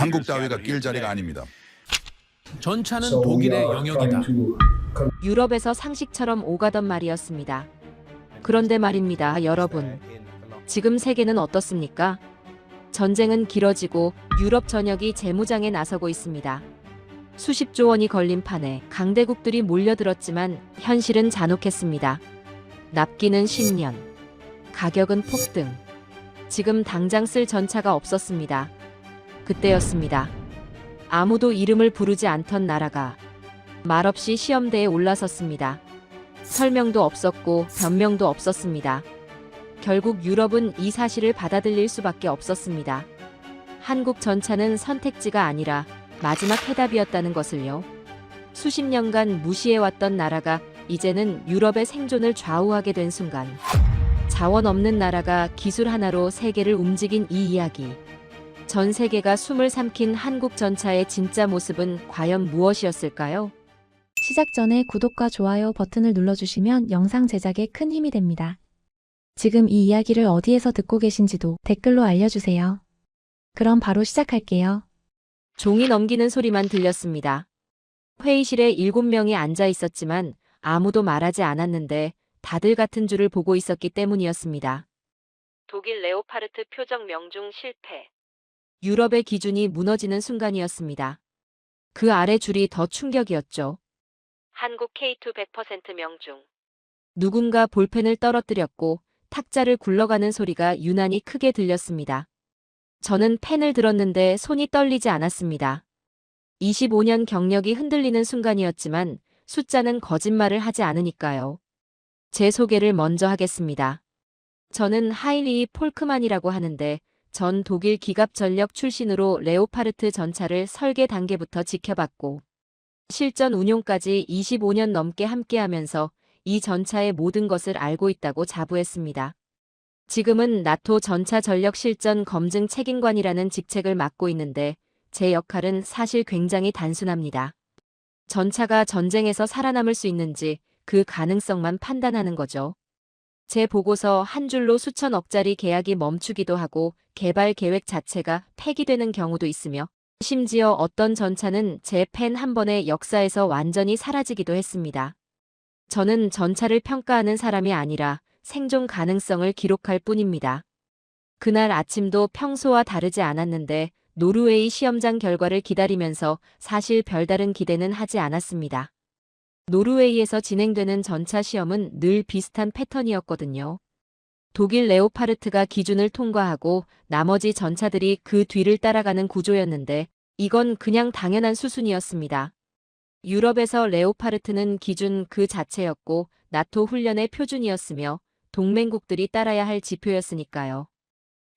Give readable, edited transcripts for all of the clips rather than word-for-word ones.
한국 따위가 낄 자리가 아닙니다. 전차는 독일의 영역이다. 유럽에서 상식처럼 오가던 말이었습니다. 그런데 말입니다, 여러분. 지금 세계는 어떻습니까? 전쟁은 길어지고 유럽 전역이 재무장에 나서고 있습니다. 수십조 원이 걸린 판에 강대국들이 몰려들었지만 현실은 잔혹했습니다. 납기는 10년, 가격은 폭등. 지금 당장 쓸 전차가 없었습니다. 그때였습니다. 아무도 이름을 부르지 않던 나라가 말없이 시험대에 올라섰습니다. 설명도 없었고 변명도 없었습니다. 결국 유럽은 이 사실을 받아들일 수밖에 없었습니다. 한국 전차는 선택지가 아니라 마지막 해답이었다는 것을요. 수십 년간 무시해왔던 나라가 이제는 유럽의 생존을 좌우하게 된 순간, 자원 없는 나라가 기술 하나로 세계를 움직인 이 이야기. 전 세계가 숨을 삼킨 한국 전차의 진짜 모습은 과연 무엇이었을까요? 시작 전에 구독과 좋아요 버튼을 눌러주시면 영상 제작에 큰 힘이 됩니다. 지금 이 이야기를 어디에서 듣고 계신지도 댓글로 알려주세요. 그럼 바로 시작할게요. 종이 넘기는 소리만 들렸습니다. 회의실에 7명이 앉아 있었지만 아무도 말하지 않았는데 다들 같은 줄을 보고 있었기 때문이었습니다. 독일 레오파르트 표적 명중 실패. 유럽의 기준이 무너지는 순간이었습니다. 그 아래 줄이 더 충격이었죠. 한국 K2 100% 명중. 누군가 볼펜을 떨어뜨렸고 탁자를 굴러가는 소리가 유난히 크게 들렸습니다. 저는 펜을 들었는데 손이 떨리지 않았습니다. 25년 경력이 흔들리는 순간이었지만 숫자는 거짓말을 하지 않으니까요. 제 소개를 먼저 하겠습니다. 저는 하인리히 폴크만이라고 하는데 전 독일 기갑전력 출신으로 레오파르트 전차를 설계 단계부터 지켜봤고 실전 운용까지 25년 넘게 함께하면서 이 전차의 모든 것을 알고 있다고 자부했습니다. 지금은 나토 전차 전력 실전 검증 책임관이라는 직책을 맡고 있는데 제 역할은 사실 굉장히 단순합니다. 전차가 전쟁에서 살아남을 수 있는지 그 가능성만 판단하는 거죠. 제 보고서 한 줄로 수천억짜리 계약이 멈추기도 하고 개발 계획 자체가 폐기되는 경우도 있으며 심지어 어떤 전차는 제 펜 한 번에 역사에서 완전히 사라지기도 했습니다. 저는 전차를 평가하는 사람이 아니라 생존 가능성을 기록할 뿐입니다. 그날 아침도 평소와 다르지 않았는데 노르웨이 시험장 결과를 기다리면서 사실 별다른 기대는 하지 않았습니다. 노르웨이에서 진행되는 전차 시험은 늘 비슷한 패턴이었거든요. 독일 레오파르트가 기준을 통과하고 나머지 전차들이 그 뒤를 따라가는 구조였는데 이건 그냥 당연한 수순이었습니다. 유럽에서 레오파르트는 기준 그 자체였고 나토 훈련의 표준이었으며 동맹국들이 따라야 할 지표였으니까요.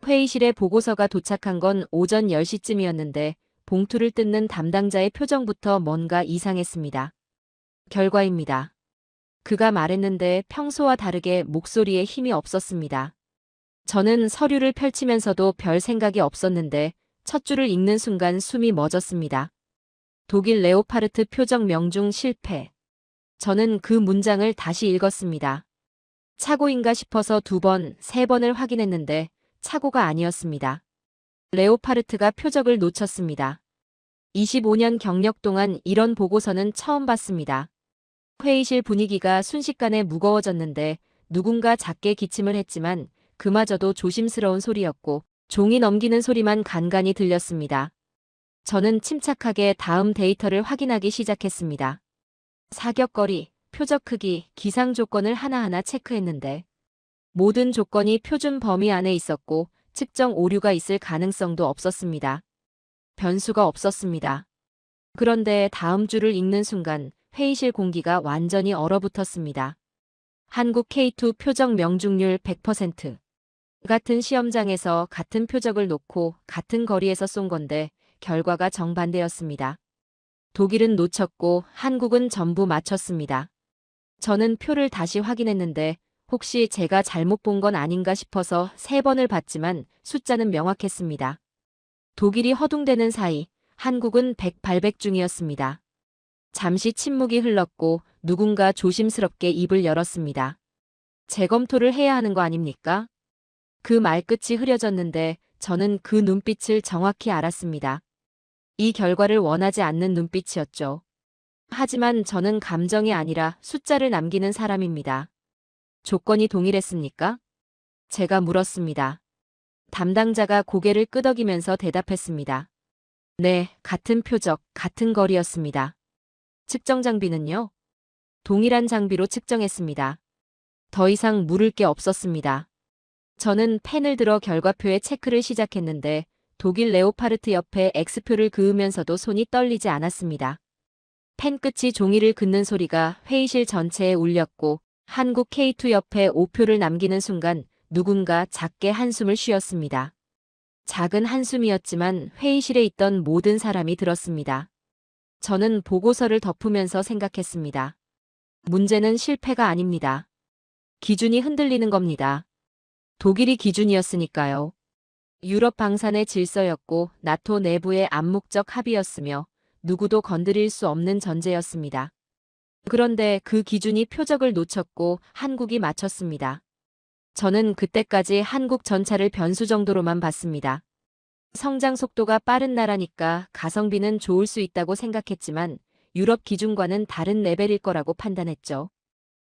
회의실에 보고서가 도착한 건 오전 10시쯤이었는데 봉투를 뜯는 담당자의 표정부터 뭔가 이상했습니다. 결과입니다. 그가 말했는데 평소와 다르게 목소리에 힘이 없었습니다. 저는 서류를 펼치면서도 별 생각이 없었는데 첫 줄을 읽는 순간 숨이 멎었습니다. 독일 레오파르트 표적 명중 실패. 저는 그 문장을 다시 읽었습니다. 착오인가 싶어서 2번, 3번을 확인했는데 착오가 아니었습니다. 레오파르트가 표적을 놓쳤습니다. 25년 경력 동안 이런 보고서는 처음 봤습니다. 회의실 분위기가 순식간에 무거워졌는데 누군가 작게 기침을 했지만 그마저도 조심스러운 소리였고 종이 넘기는 소리만 간간히 들렸습니다. 저는 침착하게 다음 데이터를 확인하기 시작했습니다. 사격거리, 표적 크기, 기상 조건을 하나하나 체크했는데 모든 조건이 표준 범위 안에 있었고 측정 오류가 있을 가능성도 없었습니다. 변수가 없었습니다. 그런데 다음 줄을 읽는 순간 회의실 공기가 완전히 얼어붙었습니다. 한국 K2 표적 명중률 100%. 같은 시험장에서 같은 표적을 놓고 같은 거리에서 쏜 건데 결과가 정반대였습니다. 독일은 놓쳤고 한국은 전부 맞췄습니다. 저는 표를 다시 확인했는데 혹시 제가 잘못 본 건 아닌가 싶어서 3번을 봤지만 숫자는 명확했습니다. 독일이 허둥대는 사이 한국은 100-800 중이었습니다. 잠시 침묵이 흘렀고 누군가 조심스럽게 입을 열었습니다. 재검토를 해야 하는 거 아닙니까? 그 말끝이 흐려졌는데 저는 그 눈빛을 정확히 알았습니다. 이 결과를 원하지 않는 눈빛이었죠. 하지만 저는 감정이 아니라 숫자를 남기는 사람입니다. 조건이 동일했습니까? 제가 물었습니다. 담당자가 고개를 끄덕이면서 대답했습니다. 네, 같은 표적, 같은 거리였습니다. 측정 장비는요? 동일한 장비로 측정했습니다. 더 이상 물을 게 없었습니다. 저는 펜을 들어 결과표에 체크를 시작했는데 독일 레오파르트 옆에 X표를 그으면서도 손이 떨리지 않았습니다. 펜 끝이 종이를 긋는 소리가 회의실 전체에 울렸고 한국 K2 옆에 O표를 남기는 순간 누군가 작게 한숨을 쉬었습니다. 작은 한숨이었지만 회의실에 있던 모든 사람이 들었습니다. 저는 보고서를 덮으면서 생각했습니다. 문제는 실패가 아닙니다. 기준이 흔들리는 겁니다. 독일이 기준이었으니까요. 유럽 방산의 질서였고 나토 내부의 암묵적 합의였으며 누구도 건드릴 수 없는 전제였습니다. 그런데 그 기준이 표적을 놓쳤고 한국이 맞췄습니다. 저는 그때까지 한국 전차를 변수 정도로만 봤습니다. 성장 속도가 빠른 나라니까 가성비는 좋을 수 있다고 생각했지만 유럽 기준과는 다른 레벨일 거라고 판단했죠.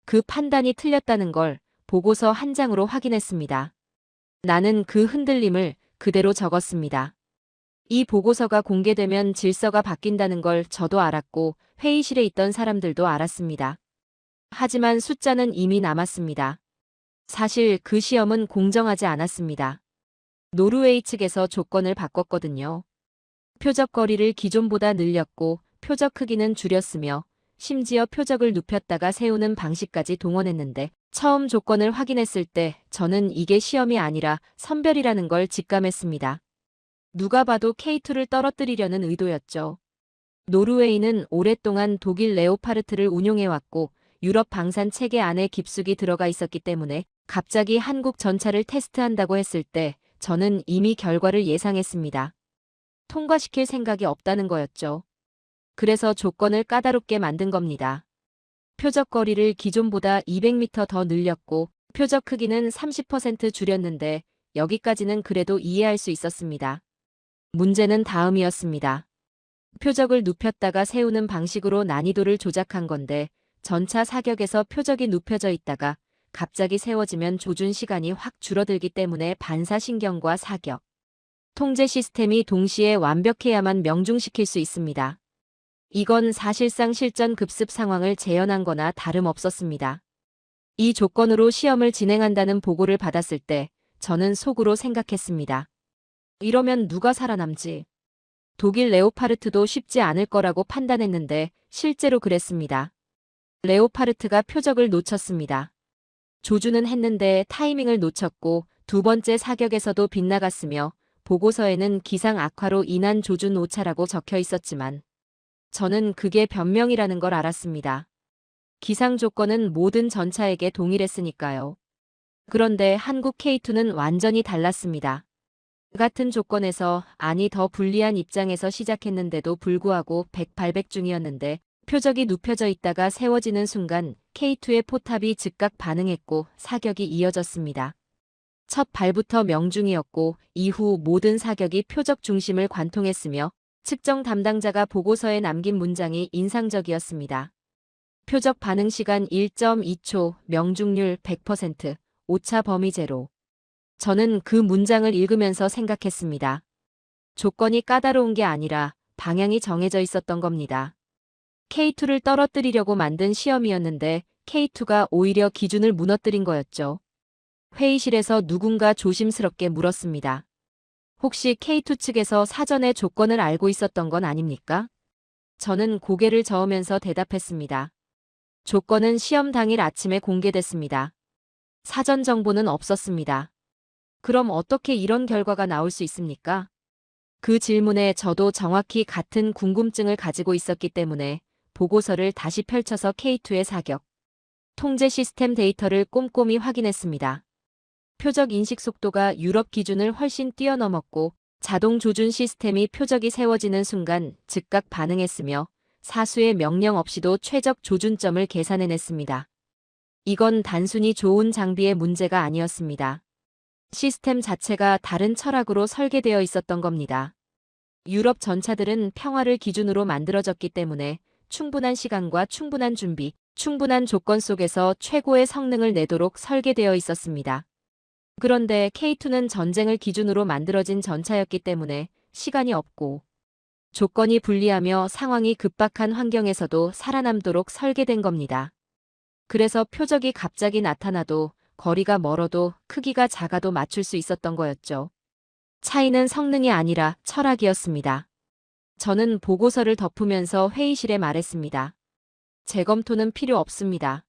그 판단이 틀렸다는 걸 보고서 한 장으로 확인했습니다. 나는 그 흔들림을 그대로 적었습니다. 이 보고서가 공개되면 질서가 바뀐다는 걸 저도 알았고 회의실에 있던 사람들도 알았습니다. 하지만 숫자는 이미 남았습니다. 사실 그 시험은 공정하지 않았습니다. 노르웨이 측에서 조건을 바꿨거든요. 표적 거리를 기존보다 늘렸고 표적 크기는 줄였으며 심지어 표적을 눕혔다가 세우는 방식까지 동원했는데 처음 조건을 확인했을 때 저는 이게 시험이 아니라 선별이라는 걸 직감했습니다. 누가 봐도 K2를 떨어뜨리려는 의도였죠. 노르웨이는 오랫동안 독일 레오파르트를 운용해왔고 유럽 방산 체계 안에 깊숙이 들어가 있었기 때문에 갑자기 한국 전차를 테스트한다고 했을 때 저는 이미 결과를 예상했습니다. 통과시킬 생각이 없다는 거였죠. 그래서 조건을 까다롭게 만든 겁니다. 표적 거리를 기존보다 200m 더 늘렸고 표적 크기는 30% 줄였는데 여기까지는 그래도 이해할 수 있었습니다. 문제는 다음이었습니다. 표적을 눕혔다가 세우는 방식으로 난이도를 조작한 건데 전차 사격에서 표적이 눕혀져 있다가 갑자기 세워지면 조준 시간이 확 줄어들기 때문에 반사신경과 사격, 통제 시스템이 동시에 완벽해야만 명중시킬 수 있습니다. 이건 사실상 실전 급습 상황을 재현한 거나 다름없었습니다. 이 조건으로 시험을 진행한다는 보고를 받았을 때 저는 속으로 생각했습니다. 이러면 누가 살아남지? 독일 레오파르트도 쉽지 않을 거라고 판단했는데 실제로 그랬습니다. 레오파르트가 표적을 놓쳤습니다. 조준은 했는데 타이밍을 놓쳤고 두 번째 사격에서도 빗나갔으며 보고서에는 기상 악화로 인한 조준 오차라고 적혀 있었지만 저는 그게 변명이라는 걸 알았습니다. 기상 조건은 모든 전차에게 동일했으니까요. 그런데 한국 K2는 완전히 달랐습니다. 같은 조건에서 아니 더 불리한 입장에서 시작했는데도 불구하고 100-800 중이었는데 표적이 눕혀져 있다가 세워지는 순간 K2의 포탑이 즉각 반응했고 사격이 이어졌습니다. 첫 발부터 명중이었고 이후 모든 사격이 표적 중심을 관통했으며 측정 담당자가 보고서에 남긴 문장이 인상적이었습니다. 표적 반응 시간 1.2초, 명중률 100%, 오차 범위 제로. 저는 그 문장을 읽으면서 생각했습니다. 조건이 까다로운 게 아니라 방향이 정해져 있었던 겁니다. K2를 떨어뜨리려고 만든 시험이었는데 K2가 오히려 기준을 무너뜨린 거였죠. 회의실에서 누군가 조심스럽게 물었습니다. 혹시 K2 측에서 사전에 조건을 알고 있었던 건 아닙니까? 저는 고개를 저으면서 대답했습니다. 조건은 시험 당일 아침에 공개됐습니다. 사전 정보는 없었습니다. 그럼 어떻게 이런 결과가 나올 수 있습니까? 그 질문에 저도 정확히 같은 궁금증을 가지고 있었기 때문에 보고서를 다시 펼쳐서 K2의 사격, 통제 시스템 데이터를 꼼꼼히 확인했습니다. 표적 인식 속도가 유럽 기준을 훨씬 뛰어넘었고 자동 조준 시스템이 표적이 세워지는 순간 즉각 반응했으며 사수의 명령 없이도 최적 조준점을 계산해냈습니다. 이건 단순히 좋은 장비의 문제가 아니었습니다. 시스템 자체가 다른 철학으로 설계되어 있었던 겁니다. 유럽 전차들은 평화를 기준으로 만들어졌기 때문에 충분한 시간과 충분한 준비, 충분한 조건 속에서 최고의 성능을 내도록 설계되어 있었습니다. 그런데 K2는 전쟁을 기준으로 만들어진 전차였기 때문에 시간이 없고 조건이 불리하며 상황이 급박한 환경에서도 살아남도록 설계된 겁니다. 그래서 표적이 갑자기 나타나도 거리가 멀어도 크기가 작아도 맞출 수 있었던 거였죠. 차이는 성능이 아니라 철학이었습니다. 저는 보고서를 덮으면서 회의실에 말했습니다. 재검토는 필요 없습니다.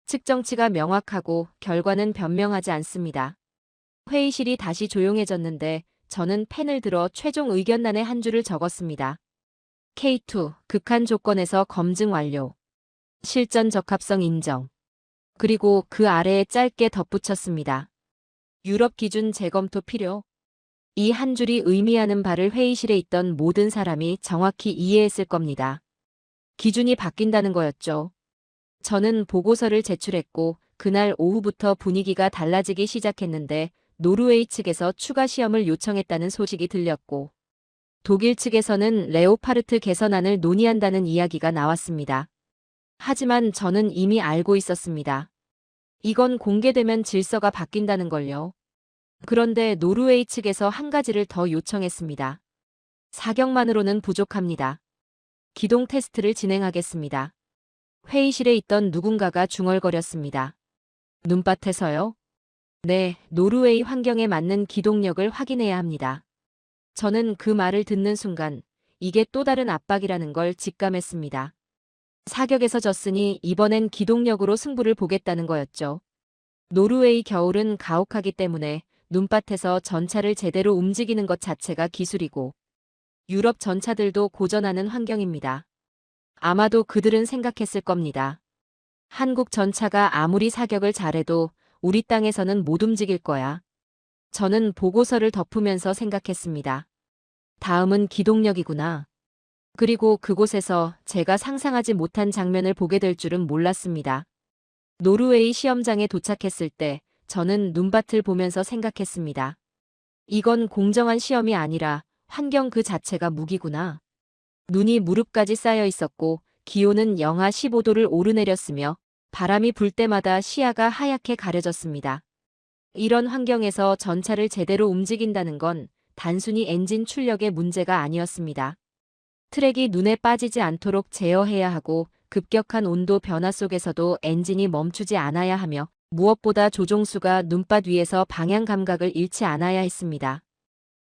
측정치가 명확하고 결과는 변명하지 않습니다. 회의실이 다시 조용해졌는데 저는 펜을 들어 최종 의견란에 한 줄을 적었습니다. K2, 극한 조건에서 검증 완료. 실전 적합성 인정. 그리고 그 아래에 짧게 덧붙였습니다. 유럽 기준 재검토 필요. 이 한 줄이 의미하는 바를 회의실에 있던 모든 사람이 정확히 이해했을 겁니다. 기준이 바뀐다는 거였죠. 저는 보고서를 제출했고 그날 오후부터 분위기가 달라지기 시작했는데 노르웨이 측에서 추가 시험을 요청했다는 소식이 들렸고 독일 측에서는 레오파르트 개선안을 논의한다는 이야기가 나왔습니다. 하지만 저는 이미 알고 있었습니다. 이건 공개되면 질서가 바뀐다는 걸요. 그런데 노르웨이 측에서 한 가지를 더 요청했습니다. 사격만으로는 부족합니다. 기동 테스트를 진행하겠습니다. 회의실에 있던 누군가가 중얼거렸습니다. 눈밭에서요? 네, 노르웨이 환경에 맞는 기동력을 확인해야 합니다. 저는 그 말을 듣는 순간 이게 또 다른 압박이라는 걸 직감했습니다. 사격에서 졌으니 이번엔 기동력으로 승부를 보겠다는 거였죠. 노르웨이 겨울은 가혹하기 때문에 눈밭에서 전차를 제대로 움직이는 것 자체가 기술이고 유럽 전차들도 고전하는 환경입니다. 아마도 그들은 생각했을 겁니다. 한국 전차가 아무리 사격을 잘해도 우리 땅에서는 못 움직일 거야. 저는 보고서를 덮으면서 생각했습니다. 다음은 기동력이구나. 그리고 그곳에서 제가 상상하지 못한 장면을 보게 될 줄은 몰랐습니다. 노르웨이 시험장에 도착했을 때 저는 눈밭을 보면서 생각했습니다. 이건 공정한 시험이 아니라 환경 그 자체가 무기구나. 눈이 무릎까지 쌓여 있었고 기온은 영하 15도를 오르내렸으며 바람이 불 때마다 시야가 하얗게 가려졌습니다. 이런 환경에서 전차를 제대로 움직인다는 건 단순히 엔진 출력의 문제가 아니었습니다. 트랙이 눈에 빠지지 않도록 제어해야 하고 급격한 온도 변화 속에서도 엔진이 멈추지 않아야 하며 무엇보다 조종수가 눈밭 위에서 방향 감각을 잃지 않아야 했습니다.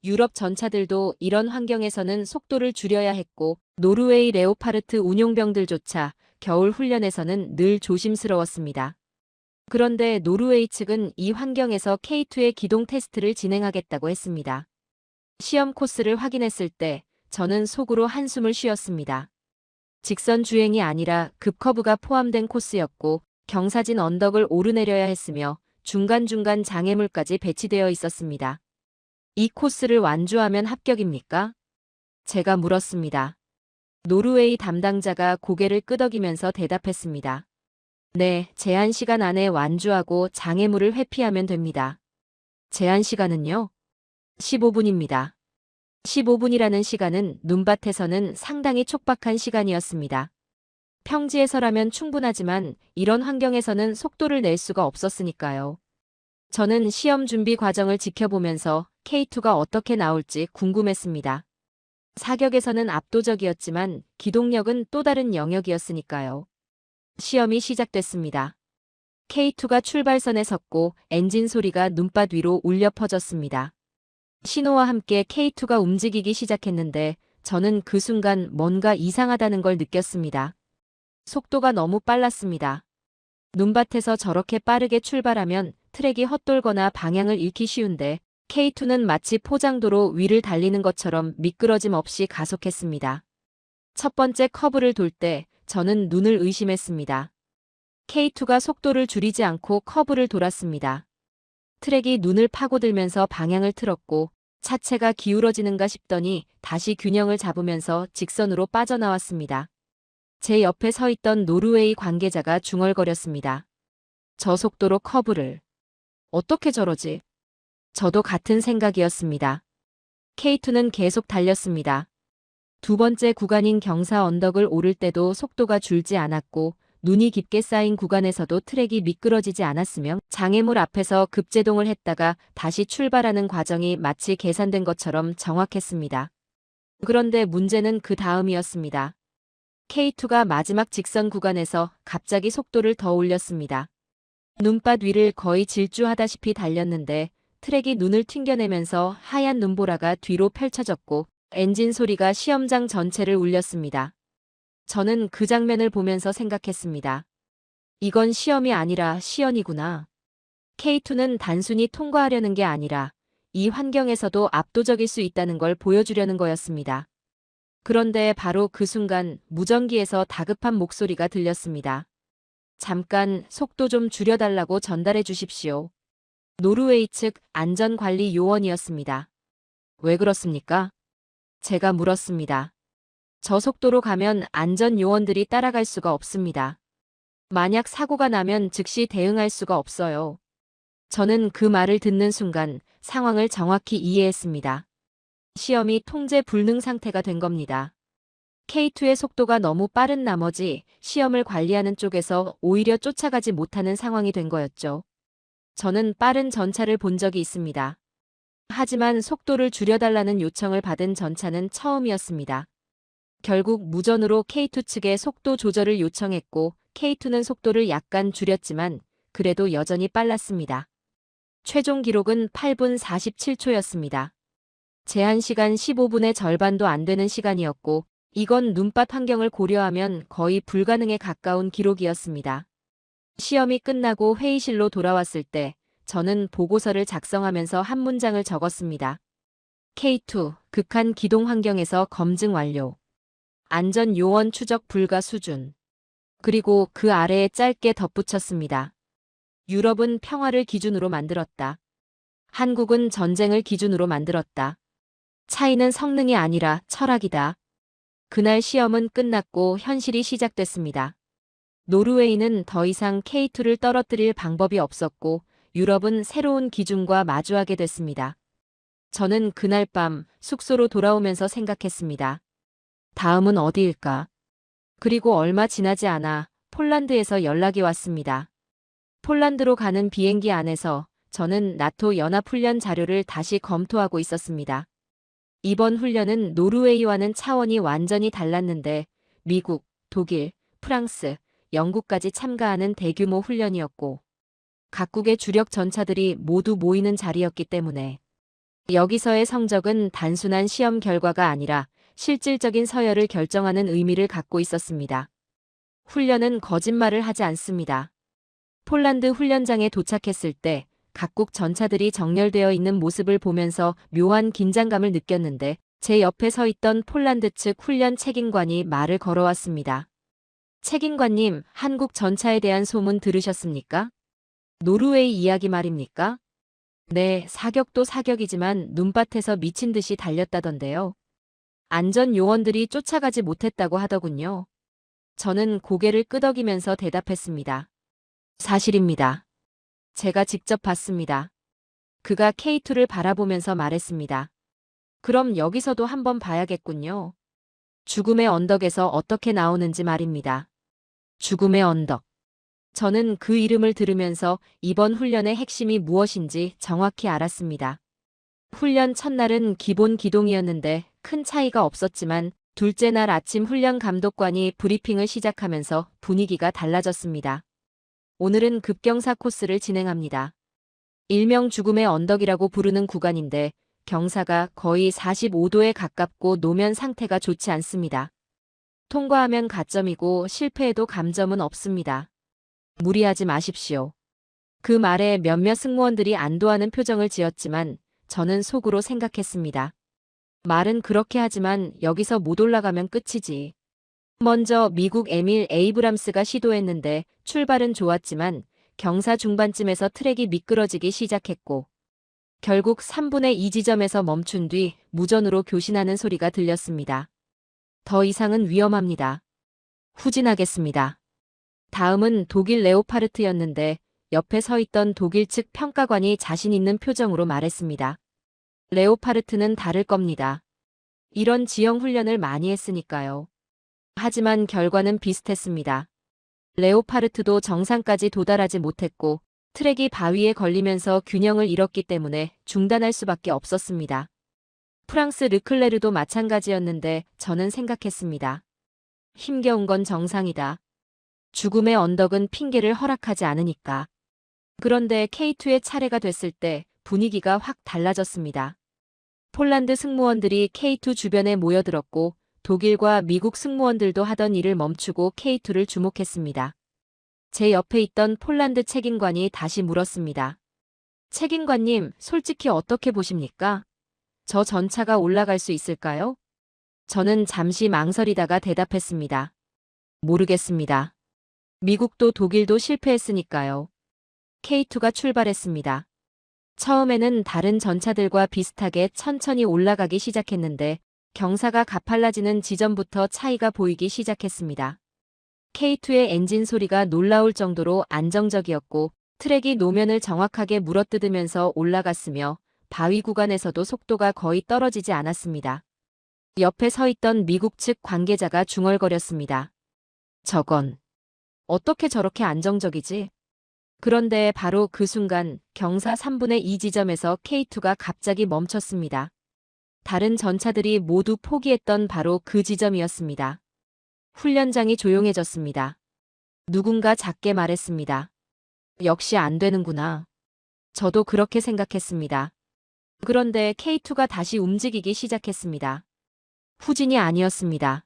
유럽 전차들도 이런 환경에서는 속도를 줄여야 했고 노르웨이 레오파르트 운용병들조차 겨울 훈련에서는 늘 조심스러웠습니다. 그런데 노르웨이 측은 이 환경에서 K2의 기동 테스트를 진행하겠다고 했습니다. 시험 코스를 확인했을 때 저는 속으로 한숨을 쉬었습니다. 직선 주행이 아니라 급커브가 포함된 코스였고 경사진 언덕을 오르내려야 했으며 중간중간 장애물까지 배치되어 있었습니다. 이 코스를 완주하면 합격입니까? 제가 물었습니다. 노르웨이 담당자가 고개를 끄덕이면서 대답했습니다. 네, 제한 시간 안에 완주하고 장애물을 회피하면 됩니다. 제한 시간은요? 15분입니다. 15분이라는 시간은 눈밭에서는 상당히 촉박한 시간이었습니다. 평지에서라면 충분하지만 이런 환경에서는 속도를 낼 수가 없었으니까요. 저는 시험 준비 과정을 지켜보면서 K2가 어떻게 나올지 궁금했습니다. 사격에서는 압도적이었지만 기동력은 또 다른 영역이었으니까요. 시험이 시작됐습니다. K2가 출발선에 섰고 엔진 소리가 눈밭 위로 울려 퍼졌습니다. 신호와 함께 K2가 움직이기 시작했는데 저는 그 순간 뭔가 이상하다는 걸 느꼈습니다. 속도가 너무 빨랐습니다. 눈밭에서 저렇게 빠르게 출발하면 트랙이 헛돌거나 방향을 잃기 쉬운데 K2는 마치 포장도로 위를 달리는 것처럼 미끄러짐 없이 가속했습니다. 첫 번째 커브를 돌 때 저는 눈을 의심했습니다. K2가 속도를 줄이지 않고 커브를 돌았습니다. 트랙이 눈을 파고들면서 방향을 틀었고 차체가 기울어지는가 싶더니 다시 균형을 잡으면서 직선으로 빠져나왔습니다. 제 옆에 서 있던 노르웨이 관계자가 중얼거렸습니다. 저 속도로 커브를. 어떻게 저러지? 저도 같은 생각이었습니다. K2는 계속 달렸습니다. 두 번째 구간인 경사 언덕을 오를 때도 속도가 줄지 않았고 눈이 깊게 쌓인 구간에서도 트랙이 미끄러지지 않았으며 장애물 앞에서 급제동을 했다가 다시 출발하는 과정이 마치 계산된 것처럼 정확했습니다. 그런데 문제는 그 다음이었습니다. K2가 마지막 직선 구간에서 갑자기 속도를 더 올렸습니다. 눈밭 위를 거의 질주하다시피 달렸는데 트랙이 눈을 튕겨내면서 하얀 눈보라가 뒤로 펼쳐졌고 엔진 소리가 시험장 전체를 울렸습니다. 저는 그 장면을 보면서 생각했습니다. 이건 시험이 아니라 시연이구나. K2는 단순히 통과하려는 게 아니라 이 환경에서도 압도적일 수 있다는 걸 보여주려는 거였습니다. 그런데 바로 그 순간 무전기에서 다급한 목소리가 들렸습니다. 잠깐 속도 좀 줄여달라고 전달해 주십시오. 노르웨이 측 안전관리 요원이었습니다. 왜 그렇습니까? 제가 물었습니다. 저 속도로 가면 안전 요원들이 따라갈 수가 없습니다. 만약 사고가 나면 즉시 대응할 수가 없어요. 저는 그 말을 듣는 순간 상황을 정확히 이해했습니다. 시험이 통제 불능 상태가 된 겁니다. K2의 속도가 너무 빠른 나머지 시험을 관리하는 쪽에서 오히려 쫓아가지 못하는 상황이 된 거였죠. 저는 빠른 전차를 본 적이 있습니다. 하지만 속도를 줄여달라는 요청을 받은 전차는 처음이었습니다. 결국 무전으로 K2 측에 속도 조절을 요청했고 K2는 속도를 약간 줄였지만 그래도 여전히 빨랐습니다. 최종 기록은 8분 47초였습니다. 제한 시간 15분의 절반도 안 되는 시간이었고 이건 눈밭 환경을 고려하면 거의 불가능에 가까운 기록이었습니다. 시험이 끝나고 회의실로 돌아왔을 때 저는 보고서를 작성하면서 한 문장을 적었습니다. K2, 극한 기동 환경에서 검증 완료. 안전 요원 추적 불가 수준. 그리고 그 아래에 짧게 덧붙였습니다. 유럽은 평화를 기준으로 만들었다. 한국은 전쟁을 기준으로 만들었다. 차이는 성능이 아니라 철학이다. 그날 시험은 끝났고 현실이 시작됐습니다. 노르웨이는 더 이상 K2를 떨어뜨릴 방법이 없었고 유럽은 새로운 기준과 마주하게 됐습니다. 저는 그날 밤 숙소로 돌아오면서 생각했습니다. 다음은 어디일까? 그리고 얼마 지나지 않아 폴란드에서 연락이 왔습니다. 폴란드로 가는 비행기 안에서 저는 나토 연합훈련 자료를 다시 검토하고 있었습니다. 이번 훈련은 노르웨이와는 차원이 완전히 달랐는데 미국, 독일, 프랑스, 영국까지 참가하는 대규모 훈련이었고 각국의 주력 전차들이 모두 모이는 자리였기 때문에 여기서의 성적은 단순한 시험 결과가 아니라 실질적인 서열을 결정하는 의미를 갖고 있었습니다. 훈련은 거짓말을 하지 않습니다. 폴란드 훈련장에 도착했을 때 각국 전차들이 정렬되어 있는 모습을 보면서 묘한 긴장감을 느꼈는데 제 옆에 서 있던 폴란드 측 훈련 책임관이 말을 걸어왔습니다. 책임관님, 한국 전차에 대한 소문 들으셨습니까? 노르웨이 이야기 말입니까? 네, 사격도 사격이지만 눈밭에서 미친 듯이 달렸다던데요. 안전 요원들이 쫓아가지 못했다고 하더군요. 저는 고개를 끄덕이면서 대답했습니다. 사실입니다. 제가 직접 봤습니다. 그가 K2를 바라보면서 말했습니다. 그럼 여기서도 한번 봐야겠군요. 죽음의 언덕에서 어떻게 나오는지 말입니다. 죽음의 언덕. 저는 그 이름을 들으면서 이번 훈련의 핵심이 무엇인지 정확히 알았습니다. 훈련 첫날은 기본 기동이었는데 큰 차이가 없었지만 둘째 날 아침 훈련 감독관이 브리핑을 시작하면서 분위기가 달라졌습니다. 오늘은 급경사 코스를 진행합니다. 일명 죽음의 언덕이라고 부르는 구간인데 경사가 거의 45도에 가깝고 노면 상태가 좋지 않습니다. 통과하면 가점이고 실패해도 감점은 없습니다. 무리하지 마십시오. 그 말에 몇몇 승무원들이 안도하는 표정을 지었지만 저는 속으로 생각했습니다. 말은 그렇게 하지만 여기서 못 올라가면 끝이지. 먼저 미국 에밀 에이브람스가 시도했는데 출발은 좋았지만 경사 중반쯤에서 트랙이 미끄러지기 시작했고 결국 3분의 2 지점에서 멈춘 뒤 무전으로 교신하는 소리가 들렸습니다. 더 이상은 위험합니다. 후진하겠습니다. 다음은 독일 레오파르트였는데 옆에 서 있던 독일 측 평가관이 자신 있는 표정으로 말했습니다. 레오파르트는 다를 겁니다. 이런 지형 훈련을 많이 했으니까요. 하지만 결과는 비슷했습니다. 레오파르트도 정상까지 도달하지 못했고 트랙이 바위에 걸리면서 균형을 잃었기 때문에 중단할 수밖에 없었습니다. 프랑스 르클레르도 마찬가지였는데 저는 생각했습니다. 힘겨운 건 정상이다. 죽음의 언덕은 핑계를 허락하지 않으니까. 그런데 K2의 차례가 됐을 때 분위기가 확 달라졌습니다. 폴란드 승무원들이 K2 주변에 모여들었고 독일과 미국 승무원들도 하던 일을 멈추고 K2를 주목했습니다. 제 옆에 있던 폴란드 책임관이 다시 물었습니다. 책임관님, 솔직히 어떻게 보십니까? 저 전차가 올라갈 수 있을까요? 저는 잠시 망설이다가 대답했습니다. 모르겠습니다. 미국도 독일도 실패했으니까요. K2가 출발했습니다. 처음에는 다른 전차들과 비슷하게 천천히 올라가기 시작했는데 경사가 가팔라지는 지점부터 차이가 보이기 시작했습니다. K2의 엔진 소리가 놀라울 정도로 안정적이었고 트랙이 노면을 정확하게 물어뜯으면서 올라갔으며 바위 구간에서도 속도가 거의 떨어지지 않았습니다. 옆에 서 있던 미국 측 관계자가 중얼거렸습니다. 저건 어떻게 저렇게 안정적이지? 그런데 바로 그 순간 경사 3분의 2 지점에서 K2가 갑자기 멈췄습니다. 다른 전차들이 모두 포기했던 바로 그 지점이었습니다. 훈련장이 조용해졌습니다. 누군가 작게 말했습니다. 역시 안 되는구나. 저도 그렇게 생각했습니다. 그런데 K2가 다시 움직이기 시작했습니다. 후진이 아니었습니다.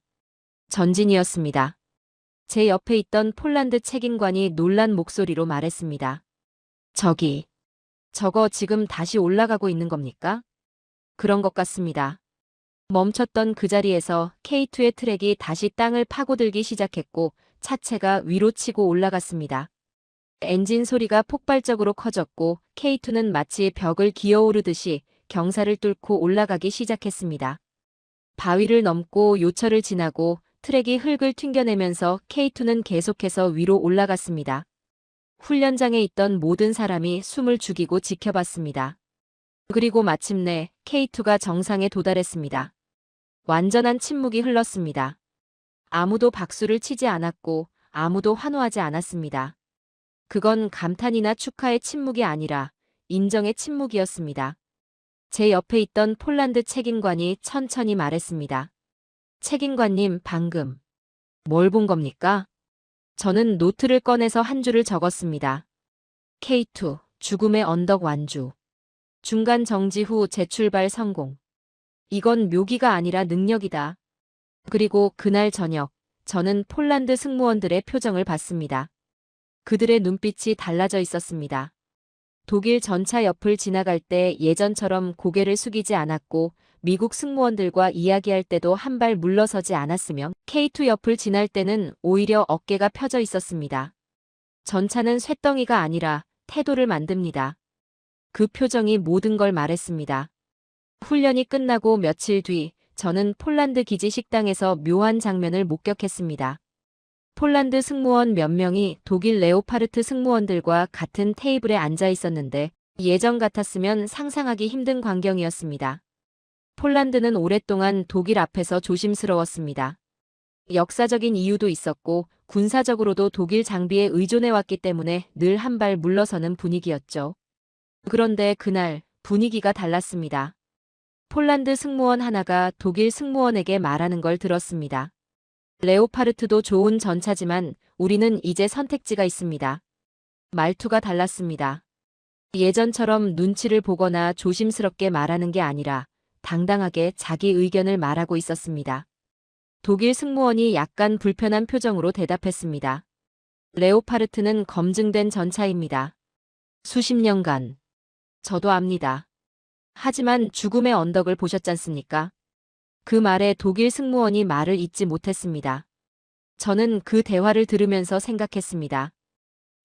전진이었습니다. 제 옆에 있던 폴란드 책임관이 놀란 목소리로 말했습니다. 저거 지금 다시 올라가고 있는 겁니까? 그런 것 같습니다. 멈췄던 그 자리에서 K2의 트랙이 다시 땅을 파고들기 시작했고 차체가 위로 치고 올라갔습니다. 엔진 소리가 폭발적으로 커졌고 K2는 마치 벽을 기어오르듯이 경사를 뚫고 올라가기 시작했습니다. 바위를 넘고 요철을 지나고 트랙이 흙을 튕겨내면서 K2는 계속해서 위로 올라갔습니다. 훈련장에 있던 모든 사람이 숨을 죽이고 지켜봤습니다. 그리고 마침내 K2가 정상에 도달했습니다. 완전한 침묵이 흘렀습니다. 아무도 박수를 치지 않았고 아무도 환호하지 않았습니다. 그건 감탄이나 축하의 침묵이 아니라 인정의 침묵이었습니다. 제 옆에 있던 폴란드 책임관이 천천히 말했습니다. 책임관님, 방금 뭘 본 겁니까? 저는 노트를 꺼내서 한 줄을 적었습니다. K2, 죽음의 언덕 완주. 중간 정지 후 재출발 성공. 이건 묘기가 아니라 능력이다. 그리고 그날 저녁, 저는 폴란드 승무원들의 표정을 봤습니다. 그들의 눈빛이 달라져 있었습니다. 독일 전차 옆을 지나갈 때 예전처럼 고개를 숙이지 않았고 미국 승무원들과 이야기할 때도 한 발 물러서지 않았으며 K2 옆을 지날 때는 오히려 어깨가 펴져 있었습니다. 전차는 쇳덩이가 아니라 태도를 만듭니다. 그 표정이 모든 걸 말했습니다. 훈련이 끝나고 며칠 뒤 저는 폴란드 기지 식당에서 묘한 장면을 목격했습니다. 폴란드 승무원 몇 명이 독일 레오파르트 승무원들과 같은 테이블에 앉아 있었는데 예전 같았으면 상상하기 힘든 광경이었습니다. 폴란드는 오랫동안 독일 앞에서 조심스러웠습니다. 역사적인 이유도 있었고 군사적으로도 독일 장비에 의존해왔기 때문에 늘 한 발 물러서는 분위기였죠. 그런데 그날 분위기가 달랐습니다. 폴란드 승무원 하나가 독일 승무원에게 말하는 걸 들었습니다. 레오파르트도 좋은 전차지만 우리는 이제 선택지가 있습니다. 말투가 달랐습니다. 예전처럼 눈치를 보거나 조심스럽게 말하는 게 아니라 당당하게 자기 의견을 말하고 있었습니다. 독일 승무원이 약간 불편한 표정으로 대답했습니다. 레오파르트는 검증된 전차입니다. 수십 년간. 저도 압니다. 하지만 죽음의 언덕을 보셨잖습니까? 그 말에 독일 승무원이 말을 잇지 못했습니다. 저는 그 대화를 들으면서 생각했습니다.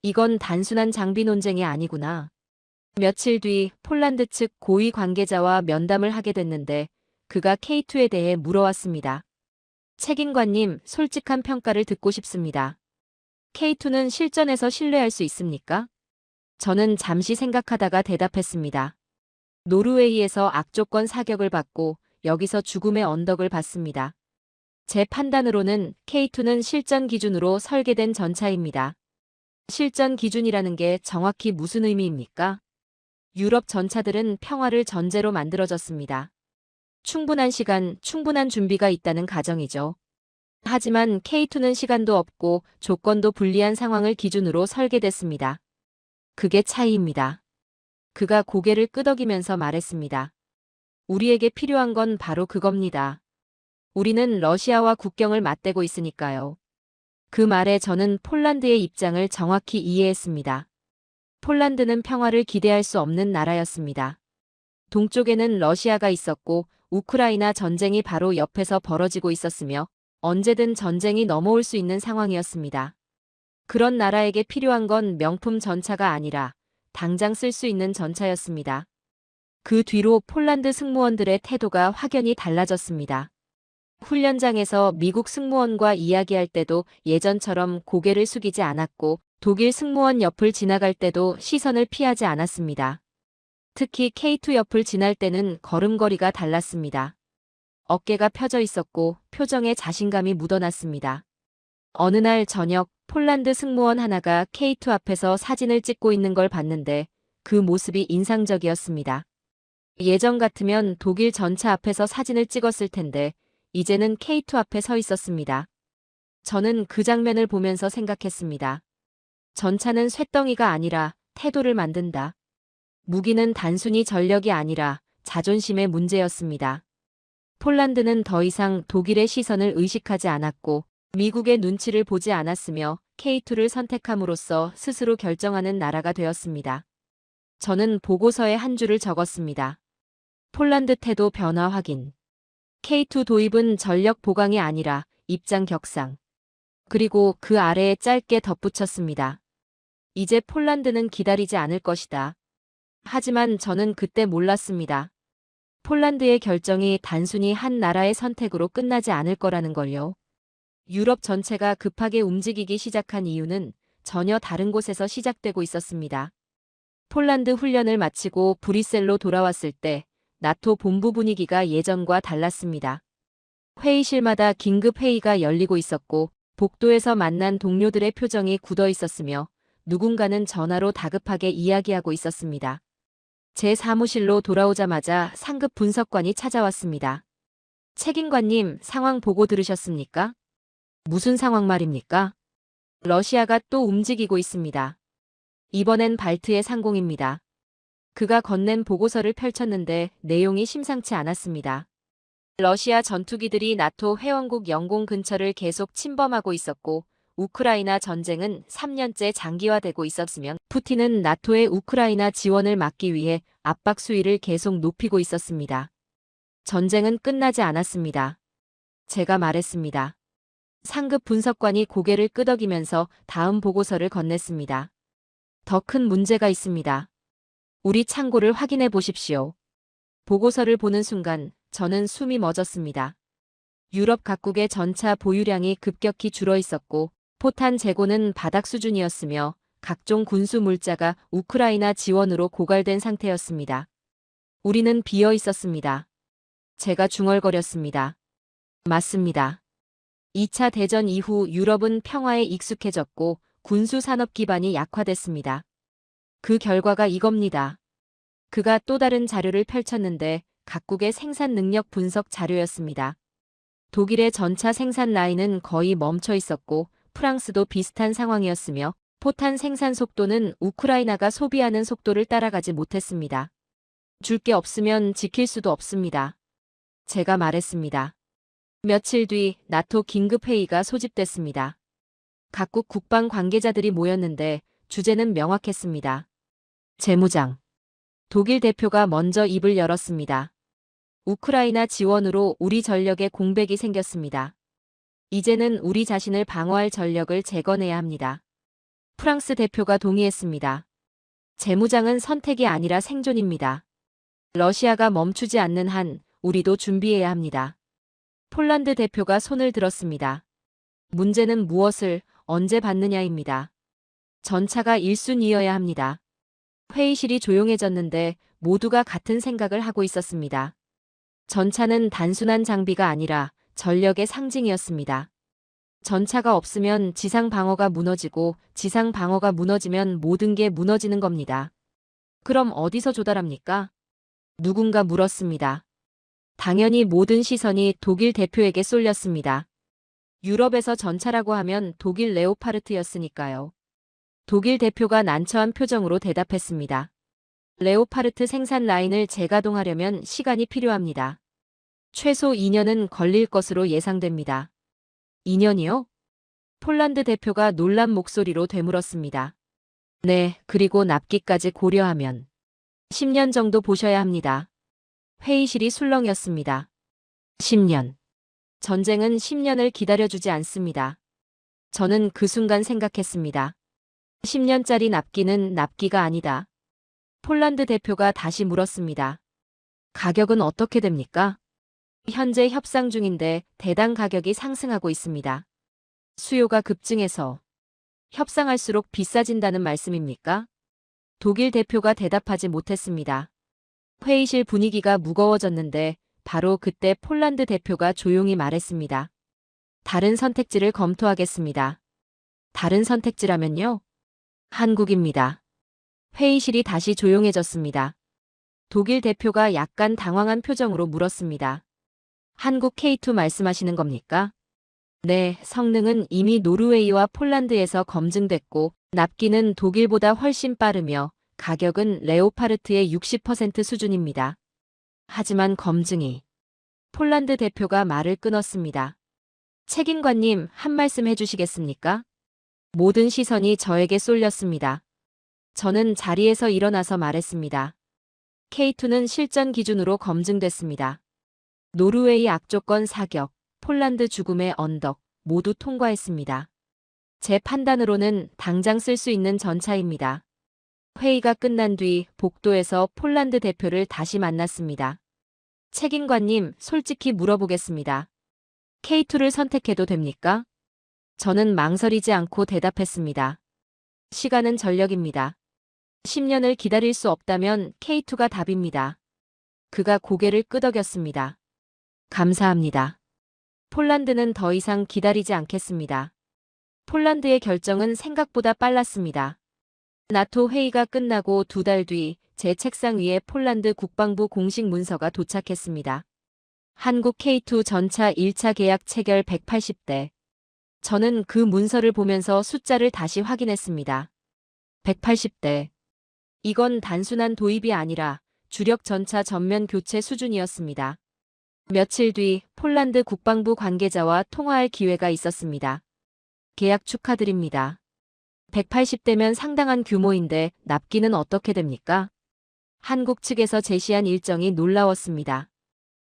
이건 단순한 장비 논쟁이 아니구나. 며칠 뒤 폴란드 측 고위 관계자와 면담을 하게 됐는데 그가 K2에 대해 물어왔습니다. 책임관님, 솔직한 평가를 듣고 싶습니다. K2는 실전에서 신뢰할 수 있습니까? 저는 잠시 생각하다가 대답했습니다. 노르웨이에서 악조건 사격을 받고 여기서 죽음의 언덕을 받습니다. 제 판단으로는 K2는 실전 기준으로 설계된 전차입니다. 실전 기준이라는 게 정확히 무슨 의미입니까? 유럽 전차들은 평화를 전제로 만들어졌습니다. 충분한 시간, 충분한 준비가 있다는 가정이죠. 하지만 K2는 시간도 없고 조건도 불리한 상황을 기준으로 설계됐습니다. 그게 차이입니다. 그가 고개를 끄덕이면서 말했습니다. 우리에게 필요한 건 바로 그겁니다. 우리는 러시아와 국경을 맞대고 있으니까요. 그 말에 저는 폴란드의 입장을 정확히 이해했습니다. 폴란드는 평화를 기대할 수 없는 나라였습니다. 동쪽에는 러시아가 있었고 우크라이나 전쟁이 바로 옆에서 벌어지고 있었으며 언제든 전쟁이 넘어올 수 있는 상황이었습니다. 그런 나라에게 필요한 건 명품 전차가 아니라 당장 쓸 수 있는 전차였습니다. 그 뒤로 폴란드 승무원들의 태도가 확연히 달라졌습니다. 훈련장에서 미국 승무원과 이야기할 때도 예전처럼 고개를 숙이지 않았고 독일 승무원 옆을 지나갈 때도 시선을 피하지 않았습니다. 특히 K2 옆을 지날 때는 걸음걸이가 달랐습니다. 어깨가 펴져 있었고 표정에 자신감이 묻어났습니다. 어느 날 저녁 폴란드 승무원 하나가 K2 앞에서 사진을 찍고 있는 걸 봤는데 그 모습이 인상적이었습니다. 예전 같으면 독일 전차 앞에서 사진을 찍었을 텐데 이제는 K2 앞에 서 있었습니다. 저는 그 장면을 보면서 생각했습니다. 전차는 쇳덩이가 아니라 태도를 만든다. 무기는 단순히 전력이 아니라 자존심의 문제였습니다. 폴란드는 더 이상 독일의 시선을 의식하지 않았고 미국의 눈치를 보지 않았으며 K2를 선택함으로써 스스로 결정하는 나라가 되었습니다. 저는 보고서에 한 줄을 적었습니다. 폴란드 태도 변화 확인. K2 도입은 전력 보강이 아니라 입장 격상. 그리고 그 아래에 짧게 덧붙였습니다. 이제 폴란드는 기다리지 않을 것이다. 하지만 저는 그때 몰랐습니다. 폴란드의 결정이 단순히 한 나라의 선택으로 끝나지 않을 거라는 걸요. 유럽 전체가 급하게 움직이기 시작한 이유는 전혀 다른 곳에서 시작되고 있었습니다. 폴란드 훈련을 마치고 브뤼셀로 돌아왔을 때 나토 본부 분위기가 예전과 달랐습니다. 회의실마다 긴급 회의가 열리고 있었고 복도에서 만난 동료들의 표정이 굳어 있었으며 누군가는 전화로 다급하게 이야기하고 있었습니다. 제 사무실로 돌아오자마자 상급 분석관이 찾아왔습니다. 책임관님, 상황 보고 들으셨습니까? 무슨 상황 말입니까? 러시아가 또 움직이고 있습니다. 이번엔 발트의 상공입니다. 그가 건넨 보고서를 펼쳤는데 내용이 심상치 않았습니다. 러시아 전투기들이 나토 회원국 영공 근처를 계속 침범하고 있었고 우크라이나 전쟁은 3년째 장기화되고 있었으며 푸틴은 나토의 우크라이나 지원을 막기 위해 압박 수위를 계속 높이고 있었습니다. 전쟁은 끝나지 않았습니다. 제가 말했습니다. 상급 분석관이 고개를 끄덕이면서 다음 보고서를 건넸습니다. 더 큰 문제가 있습니다. 우리 창고를 확인해 보십시오. 보고서를 보는 순간 저는 숨이 멎었습니다. 유럽 각국의 전차 보유량이 급격히 줄어 있었고 포탄 재고는 바닥 수준이었으며 각종 군수 물자가 우크라이나 지원으로 고갈된 상태였습니다. 우리는 비어 있었습니다. 제가 중얼거렸습니다. 맞습니다. 2차 대전 이후 유럽은 평화에 익숙해졌고 군수 산업 기반이 약화됐습니다. 그 결과가 이겁니다. 그가 또 다른 자료를 펼쳤는데 각국의 생산 능력 분석 자료였습니다. 독일의 전차 생산 라인은 거의 멈춰 있었고 프랑스도 비슷한 상황이었으며 포탄 생산 속도는 우크라이나가 소비하는 속도를 따라가지 못했습니다. 줄 게 없으면 지킬 수도 없습니다. 제가 말했습니다. 며칠 뒤 나토 긴급회의가 소집됐습니다. 각국 국방 관계자들이 모였는데 주제는 명확했습니다. 재무장. 독일 대표가 먼저 입을 열었습니다. 우크라이나 지원으로 우리 전력에 공백이 생겼습니다. 이제는 우리 자신을 방어할 전력을 재건해야 합니다. 프랑스 대표가 동의했습니다. 재무장은 선택이 아니라 생존입니다. 러시아가 멈추지 않는 한 우리도 준비해야 합니다. 폴란드 대표가 손을 들었습니다. 문제는 무엇을 언제 받느냐입니다. 전차가 1순위여야 합니다. 회의실이 조용해졌는데 모두가 같은 생각을 하고 있었습니다. 전차는 단순한 장비가 아니라 전력의 상징이었습니다. 전차가 없으면 지상 방어가 무너지고 지상 방어가 무너지면 모든 게 무너지는 겁니다. 그럼 어디서 조달합니까? 누군가 물었습니다. 당연히 모든 시선이 독일 대표에게 쏠렸습니다. 유럽에서 전차라고 하면 독일 레오파르트였으니까요. 독일 대표가 난처한 표정으로 대답했습니다. 레오파르트 생산 라인을 재가동하려면 시간이 필요합니다. 최소 2년은 걸릴 것으로 예상됩니다. 2년이요? 폴란드 대표가 놀란 목소리로 되물었습니다. 네, 그리고 납기까지 고려하면 10년 정도 보셔야 합니다. 회의실이 술렁였습니다. 10년. 전쟁은 10년을 기다려주지 않습니다. 저는 그 순간 생각했습니다. 10년짜리 납기는 납기가 아니다. 폴란드 대표가 다시 물었습니다. 가격은 어떻게 됩니까? 현재 협상 중인데 대당 가격이 상승하고 있습니다. 수요가 급증해서 협상할수록 비싸진다는 말씀입니까? 독일 대표가 대답하지 못했습니다. 회의실 분위기가 무거워졌는데 바로 그때 폴란드 대표가 조용히 말했습니다. 다른 선택지를 검토하겠습니다. 다른 선택지라면요? 한국입니다. 회의실이 다시 조용해졌습니다. 독일 대표가 약간 당황한 표정으로 물었습니다. 한국 K2 말씀하시는 겁니까? 네, 성능은 이미 노르웨이와 폴란드에서 검증됐고 납기는 독일보다 훨씬 빠르며 가격은 레오파르트의 60% 수준입니다. 하지만 검증이 폴란드 대표가 말을 끊었습니다. 책임관님, 한 말씀 해주시겠습니까? 모든 시선이 저에게 쏠렸습니다. 저는 자리에서 일어나서 말했습니다. K2는 실전 기준으로 검증됐습니다. 노르웨이 악조건 사격, 폴란드 죽음의 언덕 모두 통과했습니다. 제 판단으로는 당장 쓸 수 있는 전차입니다. 회의가 끝난 뒤 복도에서 폴란드 대표를 다시 만났습니다. 책임관님, 솔직히 물어보겠습니다. K2를 선택해도 됩니까? 저는 망설이지 않고 대답했습니다. 시간은 전력입니다. 10년을 기다릴 수 없다면 K2가 답입니다. 그가 고개를 끄덕였습니다. 감사합니다. 폴란드는 더 이상 기다리지 않겠습니다. 폴란드의 결정은 생각보다 빨랐습니다. 나토 회의가 끝나고 2달 뒤 제 책상 위에 폴란드 국방부 공식 문서가 도착했습니다. 한국 K2 전차 1차 계약 체결 180대. 저는 그 문서를 보면서 숫자를 다시 확인했습니다. 180대. 이건 단순한 도입이 아니라 주력 전차 전면 교체 수준이었습니다. 며칠 뒤 폴란드 국방부 관계자와 통화할 기회가 있었습니다. 계약 축하드립니다. 180대면 상당한 규모인데 납기는 어떻게 됩니까? 한국 측에서 제시한 일정이 놀라웠습니다.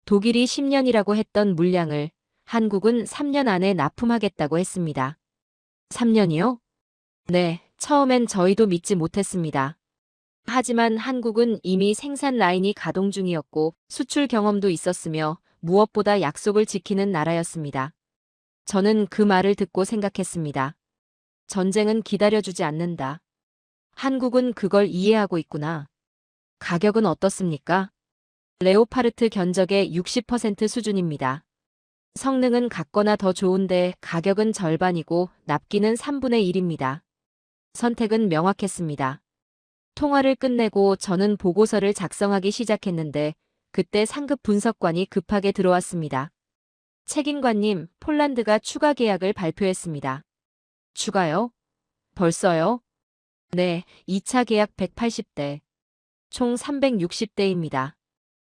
독일이 10년이라고 했던 물량을 한국은 3년 안에 납품하겠다고 했습니다. 3년이요? 네, 처음엔 저희도 믿지 못했습니다. 하지만 한국은 이미 생산 라인이 가동 중이었고 수출 경험도 있었으며 무엇보다 약속을 지키는 나라였습니다. 저는 그 말을 듣고 생각했습니다. 전쟁은 기다려주지 않는다. 한국은 그걸 이해하고 있구나. 가격은 어떻습니까? 레오파르트 견적의 60% 수준입니다. 성능은 같거나 더 좋은데 가격은 절반이고 납기는 3분의 1입니다. 선택은 명확했습니다. 통화를 끝내고 저는 보고서를 작성하기 시작했는데 그때 상급 분석관이 급하게 들어왔습니다. 책임관님, 폴란드가 추가 계약을 발표했습니다. 추가요? 벌써요? 네, 2차 계약 180대. 총 360대입니다.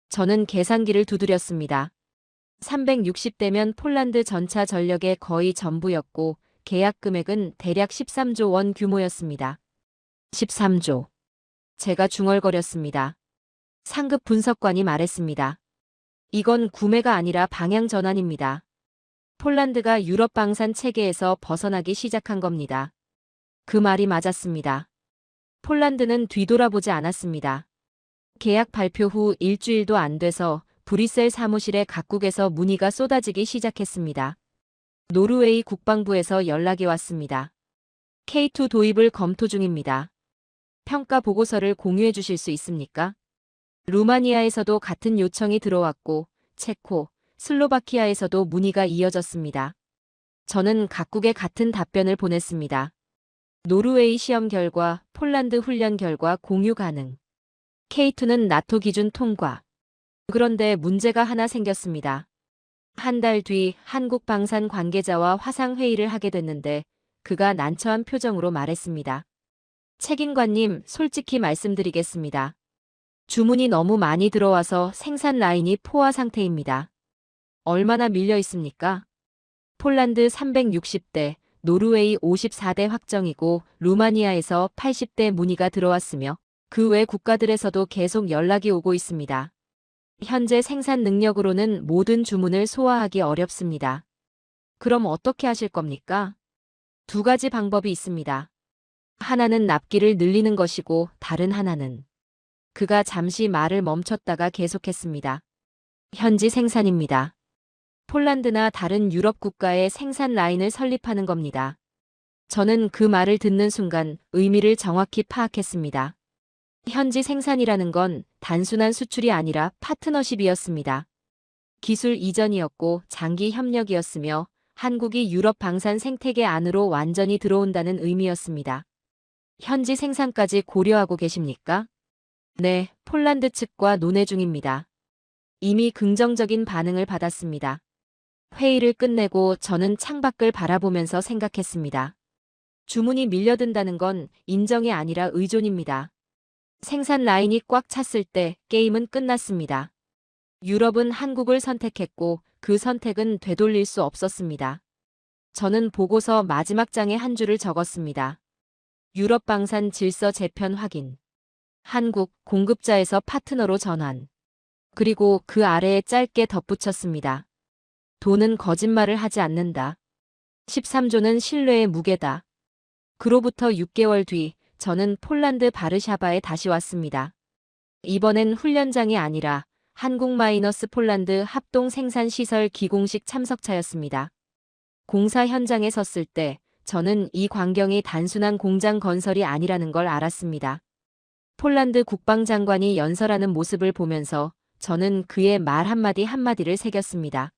저는 계산기를 두드렸습니다. 360대면 폴란드 전차 전력의 거의 전부였고 계약 금액은 대략 13조 원 규모였습니다. 13조. 제가 중얼거렸습니다. 상급 분석관이 말했습니다. 이건 구매가 아니라 방향 전환입니다. 폴란드가 유럽 방산 체계에서 벗어나기 시작한 겁니다. 그 말이 맞았습니다. 폴란드는 뒤돌아보지 않았습니다. 계약 발표 후 일주일도 안 돼서 브뤼셀 사무실에 각국에서 문의가 쏟아지기 시작했습니다. 노르웨이 국방부에서 연락이 왔습니다. K2 도입을 검토 중입니다. 평가 보고서를 공유해 주실 수 있습니까? 루마니아에서도 같은 요청이 들어왔고 체코, 슬로바키아에서도 문의가 이어졌습니다. 저는 각국에 같은 답변을 보냈습니다. 노르웨이 시험 결과, 폴란드 훈련 결과 공유 가능. K2는 나토 기준 통과. 그런데 문제가 하나 생겼습니다. 한 달 뒤 한국 방산 관계자와 화상회의를 하게 됐는데 그가 난처한 표정으로 말했습니다. 책임관님, 솔직히 말씀드리겠습니다. 주문이 너무 많이 들어와서 생산 라인이 포화 상태입니다. 얼마나 밀려 있습니까? 폴란드 360대, 노르웨이 54대 확정이고 루마니아에서 80대 문의가 들어왔으며 그 외 국가들에서도 계속 연락이 오고 있습니다. 현재 생산 능력으로는 모든 주문을 소화하기 어렵습니다. 그럼 어떻게 하실 겁니까? 두 가지 방법이 있습니다. 하나는 납기를 늘리는 것이고 다른 하나는 그가 잠시 말을 멈췄다가 계속했습니다. 현지 생산입니다. 폴란드나 다른 유럽 국가의 생산 라인을 설립하는 겁니다. 저는 그 말을 듣는 순간 의미를 정확히 파악했습니다. 현지 생산이라는 건 단순한 수출이 아니라 파트너십이었습니다. 기술 이전이었고 장기 협력이었으며 한국이 유럽 방산 생태계 안으로 완전히 들어온다는 의미였습니다. 현지 생산까지 고려하고 계십니까? 네, 폴란드 측과 논의 중입니다. 이미 긍정적인 반응을 받았습니다. 회의를 끝내고 저는 창밖을 바라보면서 생각했습니다. 주문이 밀려든다는 건 인정이 아니라 의존입니다. 생산 라인이 꽉 찼을 때 게임은 끝났습니다. 유럽은 한국을 선택했고 그 선택은 되돌릴 수 없었습니다. 저는 보고서 마지막 장에 한 줄을 적었습니다. 유럽 방산 질서 재편 확인. 한국 공급자에서 파트너로 전환. 그리고 그 아래에 짧게 덧붙였습니다. 돈은 거짓말을 하지 않는다. 13조는 신뢰의 무게다. 그로부터 6개월 뒤 저는 폴란드 바르샤바에 다시 왔습니다. 이번엔 훈련장이 아니라 한국-폴란드 합동생산시설 기공식 참석차였습니다. 공사 현장에 섰을 때 저는 이 광경이 단순한 공장 건설이 아니라는 걸 알았습니다. 폴란드 국방장관이 연설하는 모습을 보면서 저는 그의 말 한마디 한마디를 새겼습니다.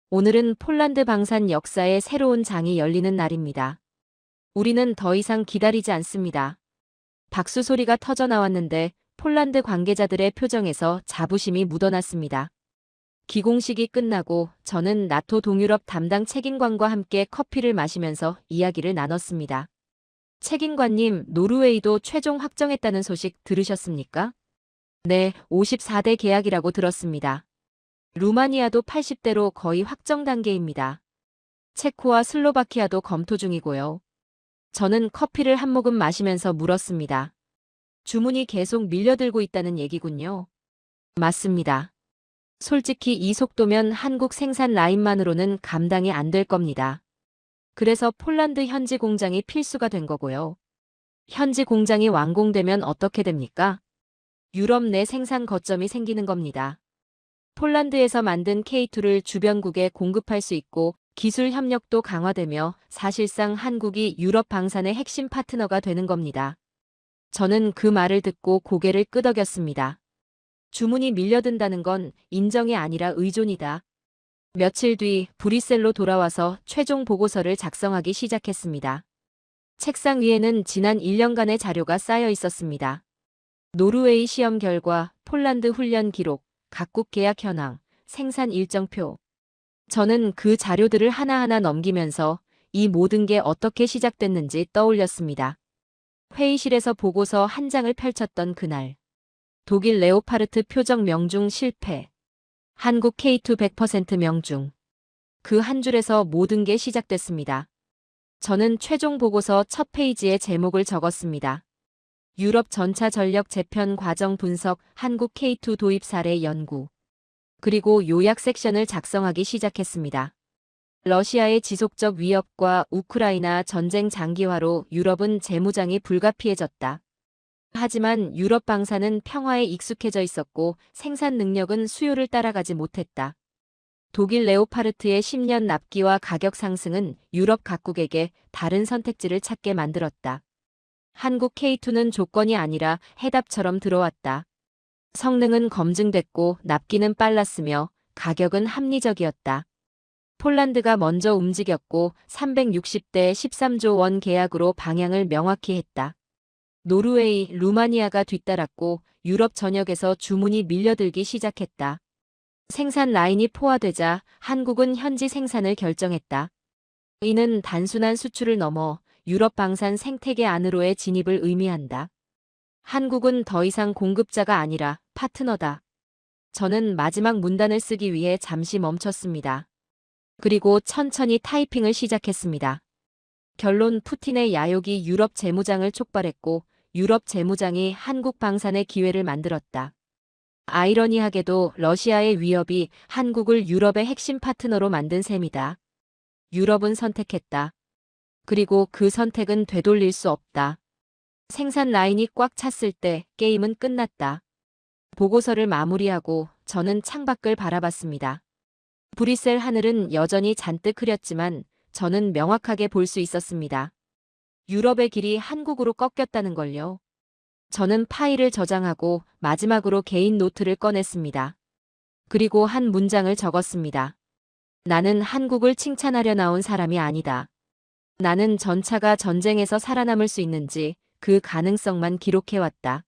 오늘은 폴란드 방산 역사의 새로운 장이 열리는 날입니다. 우리는 더 이상 기다리지 않습니다. 박수 소리가 터져 나왔는데 폴란드 관계자들의 표정에서 자부심이 묻어났습니다. 기공식이 끝나고 저는 나토 동유럽 담당 책임관과 함께 커피를 마시면서 이야기를 나눴습니다. 책임관님, 노르웨이도 최종 확정했다는 소식 들으셨습니까? 네, 54대 계약이라고 들었습니다. 루마니아도 80대로 거의 확정 단계입니다. 체코와 슬로바키아도 검토 중이고요. 저는 커피를 한 모금 마시면서 물었습니다. 주문이 계속 밀려들고 있다는 얘기군요. 맞습니다. 솔직히 이 속도면 한국 생산 라인만으로는 감당이 안 될 겁니다. 그래서 폴란드 현지 공장이 필수가 된 거고요. 현지 공장이 완공되면 어떻게 됩니까? 유럽 내 생산 거점이 생기는 겁니다. 폴란드에서 만든 K2를 주변국에 공급할 수 있고 기술 협력도 강화되며 사실상 한국이 유럽 방산의 핵심 파트너가 되는 겁니다. 저는 그 말을 듣고 고개를 끄덕였습니다. 주문이 밀려든다는 건 인정이 아니라 의존이다. 며칠 뒤 브뤼셀로 돌아와서 최종 보고서를 작성하기 시작했습니다. 책상 위에는 지난 1년간의 자료가 쌓여 있었습니다. 노르웨이 시험 결과, 폴란드 훈련 기록, 각국 계약 현황, 생산 일정표. 저는 그 자료들을 하나하나 넘기면서 이 모든 게 어떻게 시작됐는지 떠올렸습니다. 회의실에서 보고서 한 장을 펼쳤던 그날. 독일 레오파르트 표적 명중 실패. 한국 K2 100% 명중. 그 한 줄에서 모든 게 시작됐습니다. 저는 최종 보고서 첫 페이지에 제목을 적었습니다. 유럽 전차 전력 재편 과정 분석 한국 K2 도입 사례 연구. 그리고 요약 섹션을 작성하기 시작했습니다. 러시아의 지속적 위협과 우크라이나 전쟁 장기화로 유럽은 재무장이 불가피해졌다. 하지만 유럽 방산은 평화에 익숙해져 있었고 생산 능력은 수요를 따라가지 못했다. 독일 레오파르트의 10년 납기와 가격 상승은 유럽 각국에게 다른 선택지를 찾게 만들었다. 한국 K2는 조건이 아니라 해답처럼 들어왔다. 성능은 검증됐고 납기는 빨랐으며 가격은 합리적이었다. 폴란드가 먼저 움직였고 360대 13조 원 계약으로 방향을 명확히 했다. 노르웨이, 루마니아가 뒤따랐고 유럽 전역에서 주문이 밀려들기 시작했다. 생산 라인이 포화되자 한국은 현지 생산을 결정했다. 이는 단순한 수출을 넘어 유럽 방산 생태계 안으로의 진입을 의미한다. 한국은 더 이상 공급자가 아니라 파트너다. 저는 마지막 문단을 쓰기 위해 잠시 멈췄습니다. 그리고 천천히 타이핑을 시작했습니다. 결론: 푸틴의 야욕이 유럽 재무장을 촉발했고 유럽 재무장이 한국 방산의 기회를 만들었다. 아이러니하게도 러시아의 위협이 한국을 유럽의 핵심 파트너로 만든 셈이다. 유럽은 선택했다. 그리고 그 선택은 되돌릴 수 없다. 생산 라인이 꽉 찼을 때 게임은 끝났다. 보고서를 마무리하고 저는 창밖을 바라봤습니다. 브뤼셀 하늘은 여전히 잔뜩 흐렸지만 저는 명확하게 볼 수 있었습니다. 유럽의 길이 한국으로 꺾였다는 걸요. 저는 파일을 저장하고 마지막으로 개인 노트를 꺼냈습니다. 그리고 한 문장을 적었습니다. 나는 한국을 칭찬하려 나온 사람이 아니다. 나는 전차가 전쟁에서 살아남을 수 있는지 그 가능성만 기록해왔다.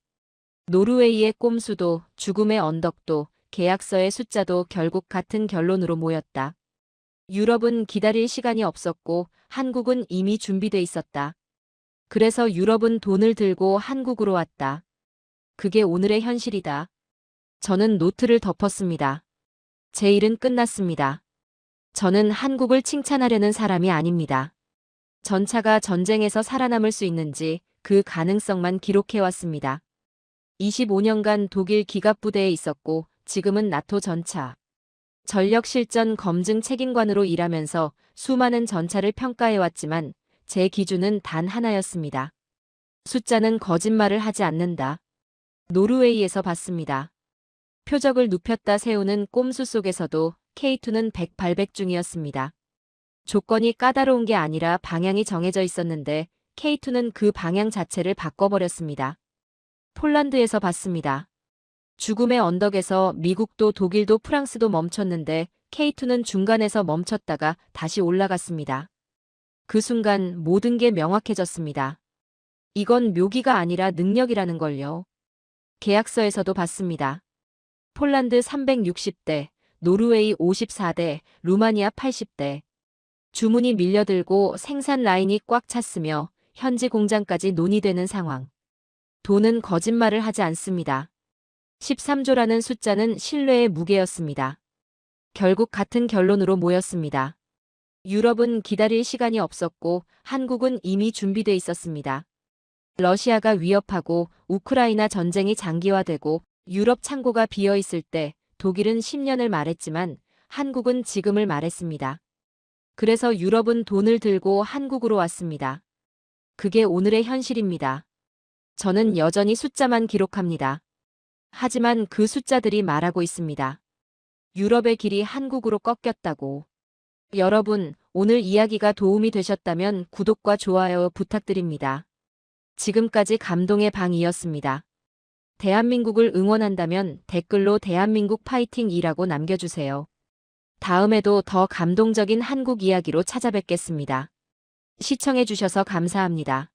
노르웨이의 꼼수도 죽음의 언덕도 계약서의 숫자도 결국 같은 결론으로 모였다. 유럽은 기다릴 시간이 없었고 한국은 이미 준비돼 있었다. 그래서 유럽은 돈을 들고 한국으로 왔다. 그게 오늘의 현실이다. 저는 노트를 덮었습니다. 제 일은 끝났습니다. 저는 한국을 칭찬하려는 사람이 아닙니다. 전차가 전쟁에서 살아남을 수 있는지 그 가능성만 기록해왔습니다. 25년간 독일 기갑부대에 있었고 지금은 나토 전차 전력 실전 검증 책임관으로 일하면서 수많은 전차를 평가해왔지만 제 기준은 단 하나였습니다. 숫자는 거짓말을 하지 않는다. 노르웨이에서 봤습니다. 표적을 눕혔다 세우는 꼼수 속에서도 K2는 100, 800 중이었습니다. 조건이 까다로운 게 아니라 방향이 정해져 있었는데 K2는 그 방향 자체를 바꿔버렸습니다. 폴란드에서 봤습니다. 죽음의 언덕에서 미국도 독일도 프랑스도 멈췄는데 K2는 중간에서 멈췄다가 다시 올라갔습니다. 그 순간 모든 게 명확해졌습니다. 이건 묘기가 아니라 능력이라는 걸요. 계약서에서도 봤습니다. 폴란드 360대, 노르웨이 54대, 루마니아 80대. 주문이 밀려들고 생산 라인이 꽉 찼으며 현지 공장까지 논의되는 상황. 돈은 거짓말을 하지 않습니다. 13조라는 숫자는 신뢰의 무게였습니다. 결국 같은 결론으로 모였습니다. 유럽은 기다릴 시간이 없었고 한국은 이미 준비돼 있었습니다. 러시아가 위협하고 우크라이나 전쟁이 장기화되고 유럽 창고가 비어 있을 때 독일은 10년을 말했지만 한국은 지금을 말했습니다. 그래서 유럽은 돈을 들고 한국으로 왔습니다. 그게 오늘의 현실입니다. 저는 여전히 숫자만 기록합니다. 하지만 그 숫자들이 말하고 있습니다. 유럽의 길이 한국으로 꺾였다고. 여러분, 오늘 이야기가 도움이 되셨다면 구독과 좋아요 부탁드립니다. 지금까지 감동의 방이었습니다. 대한민국을 응원한다면 댓글로 대한민국 파이팅이라고 남겨주세요. 다음에도 더 감동적인 한국 이야기로 찾아뵙겠습니다. 시청해주셔서 감사합니다.